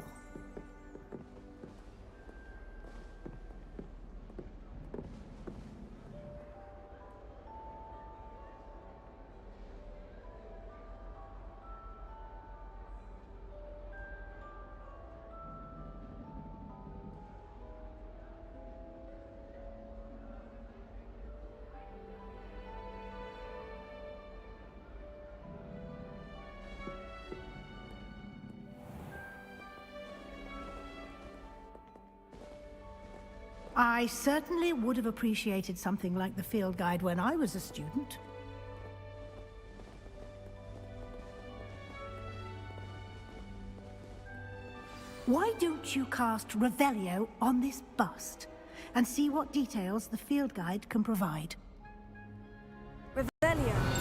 I certainly would have appreciated something like the field guide when I was a student. Why don't you cast Revelio on this bust and see what details the field guide can provide? Revelio.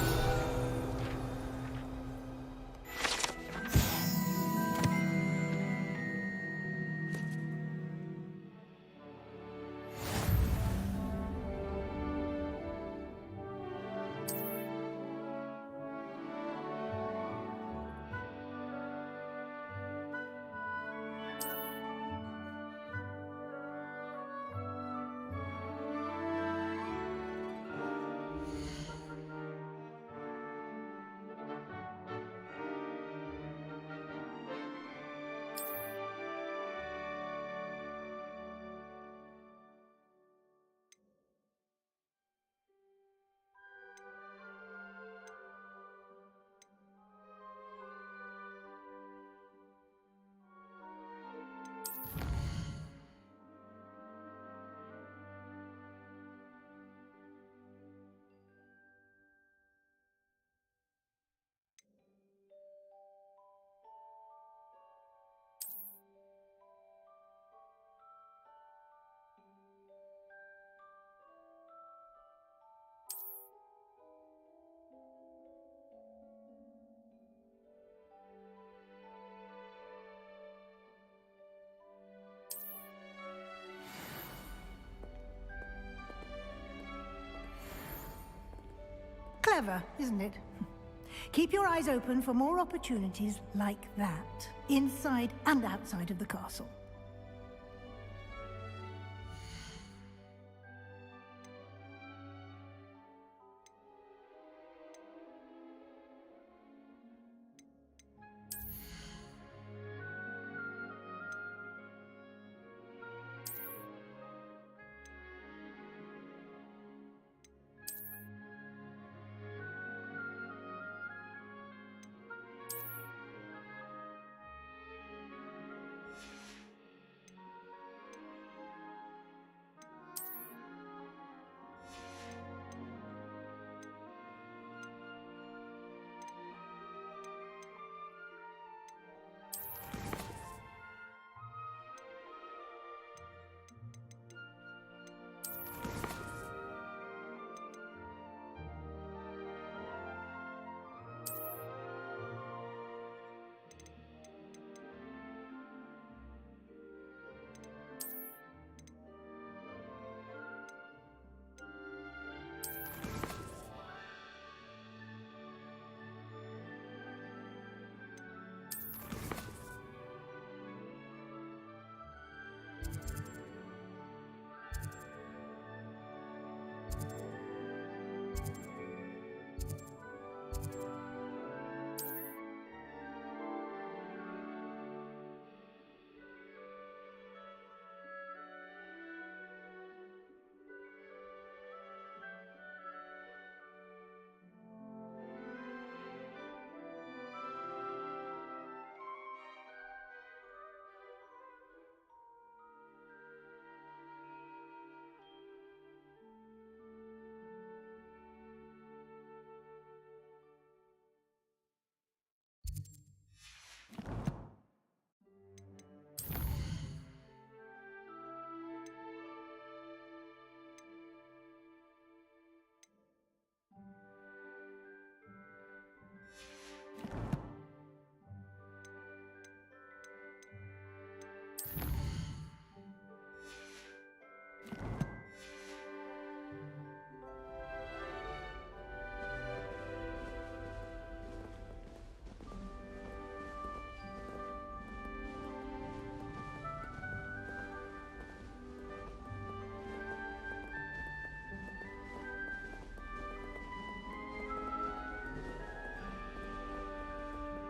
Clever, isn't it? Keep your eyes open for more opportunities like that, inside and outside of the castle.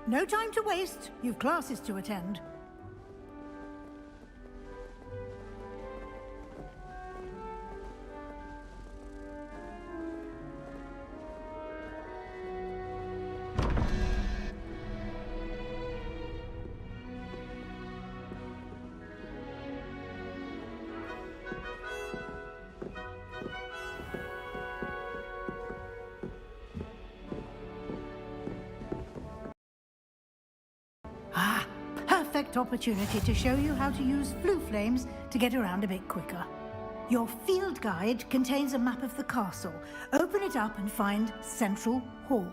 No time to waste. You've classes to attend. Perfect opportunity to show you how to use flue flames to get around a bit quicker. Your field guide contains a map of the castle. Open it up and find Central Hall.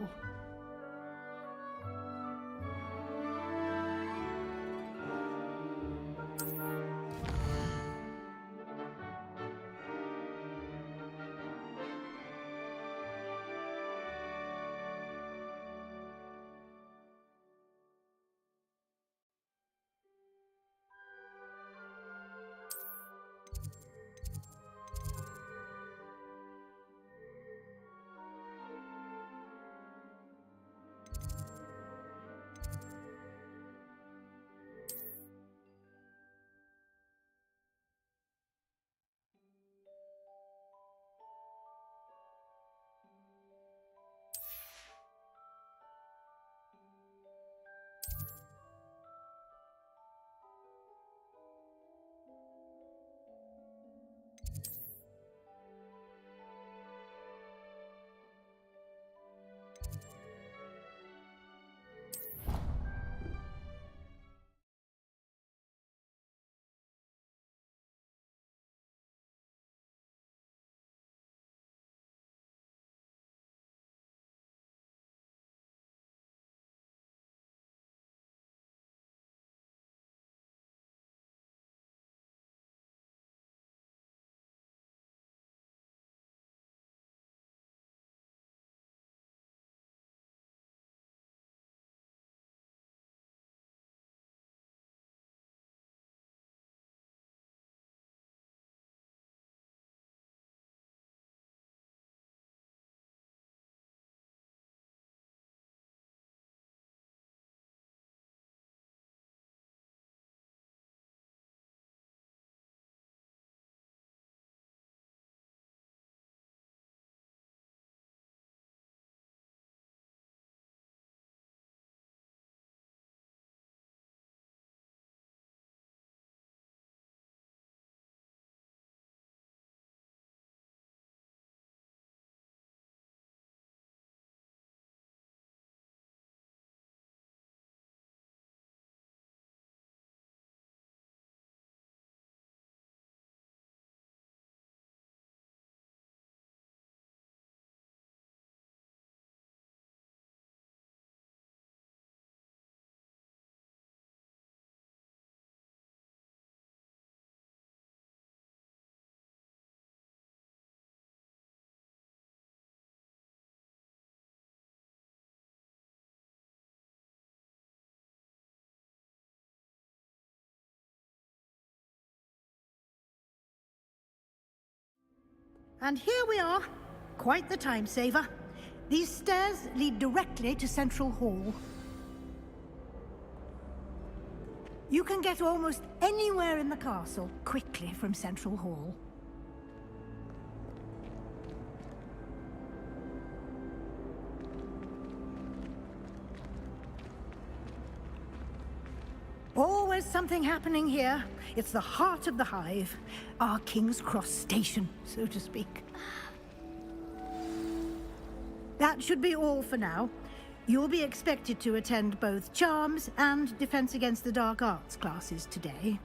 And here we are. Quite the time saver. These stairs lead directly to Central Hall. You can get almost anywhere in the castle quickly from Central Hall. Always something happening here. It's the heart of the hive. Our King's Cross station, so to speak. That should be all for now. You'll be expected to attend both Charms and Defense Against the Dark Arts classes today.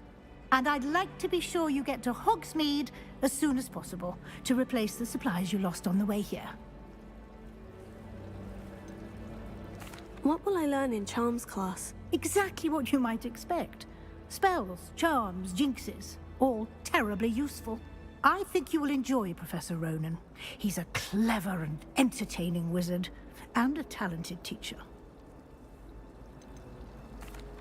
And I'd like to be sure you get to Hogsmeade as soon as possible to replace the supplies you lost on the way here. What will I learn in Charms class? Exactly what you might expect. Spells, charms, jinxes, all terribly useful. I think you will enjoy Professor Ronan. He's a clever and entertaining wizard, and a talented teacher.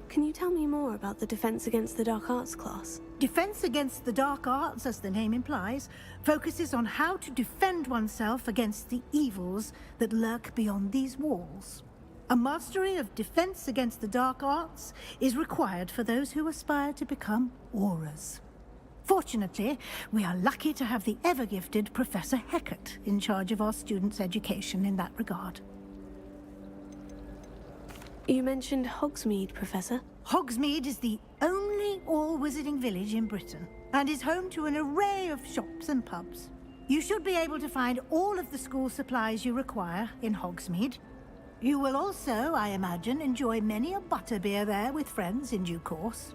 Can you tell me more about the Defense Against the Dark Arts class? Defense Against the Dark Arts, as the name implies, focuses on how to defend oneself against the evils that lurk beyond these walls. A mastery of Defense Against the Dark Arts is required for those who aspire to become Aurors. Fortunately, we are lucky to have the ever-gifted Professor Hecat in charge of our students' education in that regard. You mentioned Hogsmeade, Professor. Hogsmeade is the only all-wizarding village in Britain, and is home to an array of shops and pubs. You should be able to find all of the school supplies you require in Hogsmeade. You will also, I imagine, enjoy many a butterbeer there with friends in due course.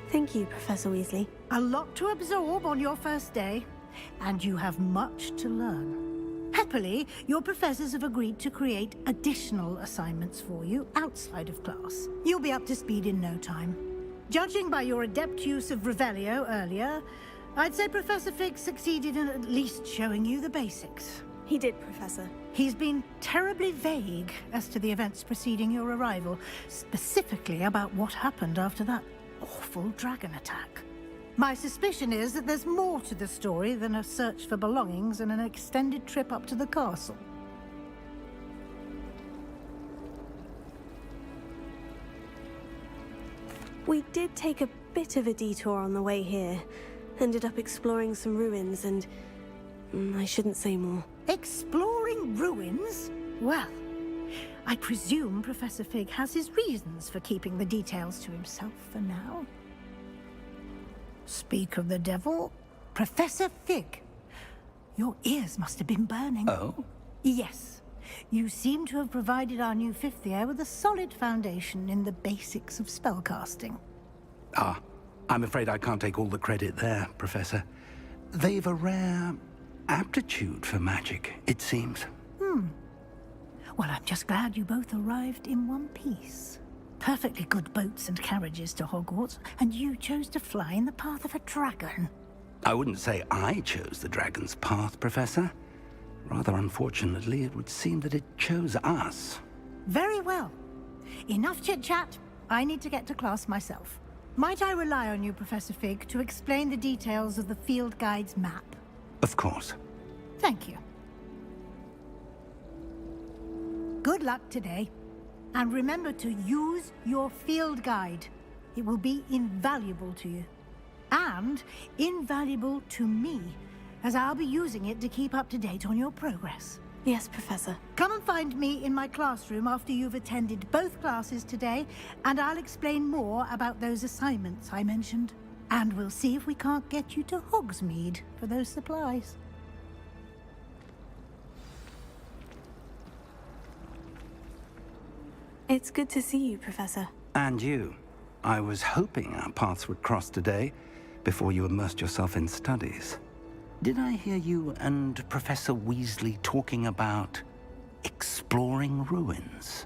Thank you, Professor Weasley. A lot to absorb on your first day, and you have much to learn. Happily, your professors have agreed to create additional assignments for you outside of class. You'll be up to speed in no time. Judging by your adept use of Revelio earlier, I'd say Professor Fig succeeded in at least showing you the basics. He did, Professor. He's been terribly vague as to the events preceding your arrival, specifically about what happened after that awful dragon attack. My suspicion is that there's more to the story than a search for belongings and an extended trip up to the castle. We did take a bit of a detour on the way here. Ended up exploring some ruins and... I shouldn't say more. Exploring ruins? Well, I presume Professor Fig has his reasons for keeping the details to himself for now. Speak of the devil, Professor Fig. Your ears must have been burning. Oh? Yes. You seem to have provided our new fifth year with a solid foundation in the basics of spellcasting. Ah, I'm afraid I can't take all the credit there, Professor. They've a rare aptitude for magic, it seems. Well, I'm just glad you both arrived in one piece. Perfectly good boats and carriages to Hogwarts, and you chose to fly in the path of a dragon. I wouldn't say I chose the dragon's path, Professor. Rather unfortunately, it would seem that it chose us. Very well. Enough chit-chat. I need to get to class myself. Might I rely on you, Professor Fig, to explain the details of the field guide's map? Of course. Thank you. Good luck today. And remember to use your field guide. It will be invaluable to you. And invaluable to me, as I'll be using it to keep up to date on your progress. Yes, Professor. Come and find me in my classroom after you've attended both classes today, and I'll explain more about those assignments I mentioned. And we'll see if we can't get you to Hogsmeade for those supplies. It's good to see you, Professor. And you. I was hoping our paths would cross today, before you immersed yourself in studies. Did I hear you and Professor Weasley talking about exploring ruins?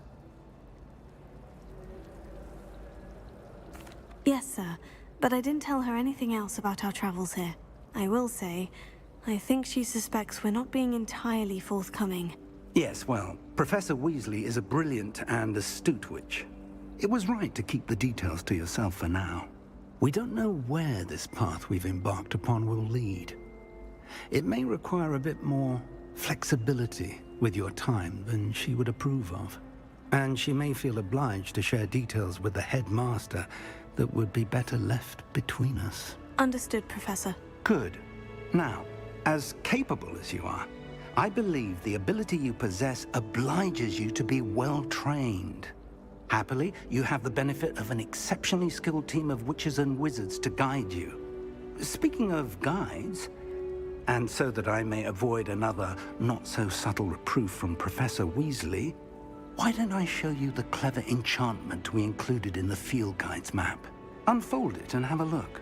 Yes, sir. But I didn't tell her anything else about our travels here. I will say, I think she suspects we're not being entirely forthcoming. Yes, well, Professor Weasley is a brilliant and astute witch. It was right to keep the details to yourself for now. We don't know where this path we've embarked upon will lead. It may require a bit more flexibility with your time than she would approve of. And she may feel obliged to share details with the headmaster that would be better left between us. Understood, Professor. Good. Now, as capable as you are, I believe the ability you possess obliges you to be well trained. Happily, you have the benefit of an exceptionally skilled team of witches and wizards to guide you. Speaking of guides, and so that I may avoid another not-so-subtle reproof from Professor Weasley, why don't I show you the clever enchantment we included in the field guide's map? Unfold it and have a look.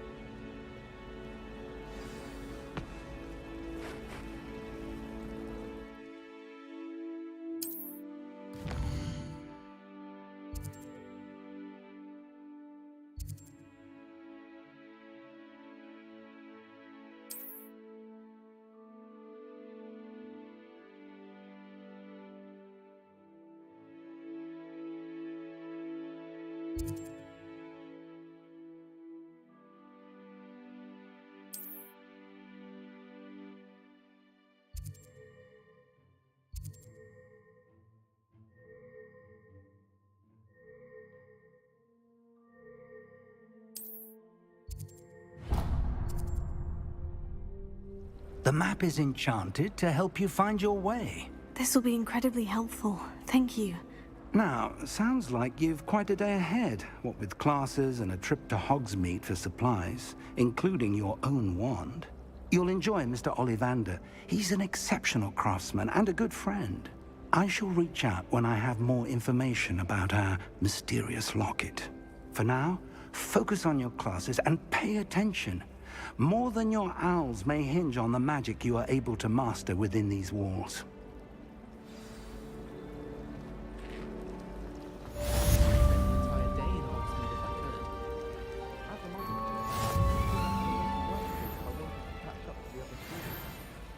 The map is enchanted to help you find your way. This will be incredibly helpful. Thank you. Now, sounds like you've quite a day ahead, what with classes and a trip to Hogsmeade for supplies, including your own wand. You'll enjoy Mr. Ollivander. He's an exceptional craftsman and a good friend. I shall reach out when I have more information about our mysterious locket. For now, focus on your classes and pay attention. More than your owls may hinge on the magic you are able to master within these walls.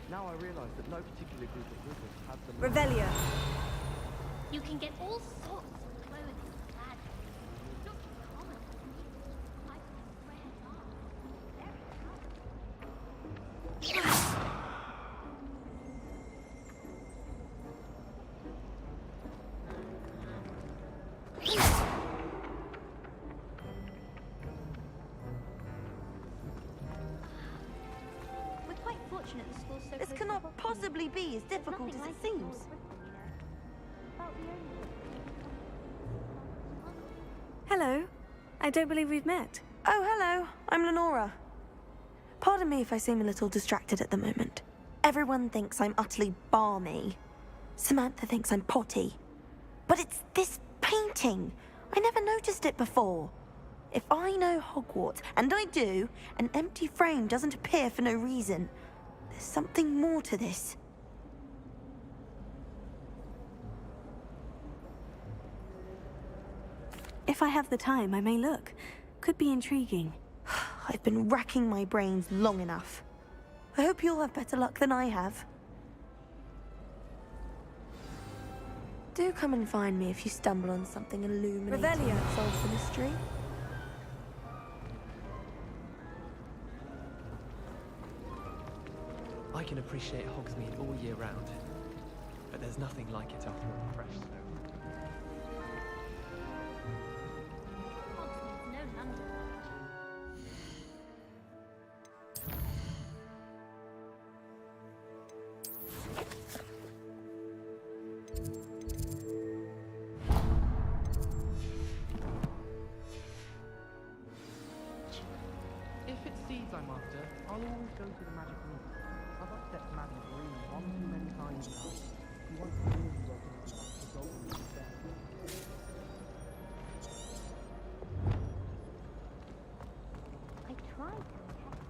Now I realize that no particular group of wizards has the Revelio. You can get all sorts of clothing and clad. Not common. Like rare We're quite fortunate the school's so This close cannot to Hogwarts. possibly be as There's difficult nothing as like it it in all seems. of Britain, you know. About the only Hello. I don't believe we've met. Oh, hello. I'm Lenora. Pardon me if I seem a little distracted at the moment. Everyone thinks I'm utterly balmy. Samantha thinks I'm potty. But it's this painting. I never noticed it before. If I know Hogwarts, and I do, an empty frame doesn't appear for no reason. There's something more to this. If I have the time, I may look. Could be intriguing. I've been racking my brains long enough. I hope you'll have better luck than I have. Do come and find me if you stumble on something illuminating Revelio. that solves the mystery. I can appreciate Hogsmeade all year round, but there's nothing like it after a fresh snow. Hogsmeade's no London. If it's seeds I'm after, I'll always go to the magic room. I've upset Maddie's room one too many times now. He wants to really work on the golden instead. I tried to protect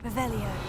Revelio.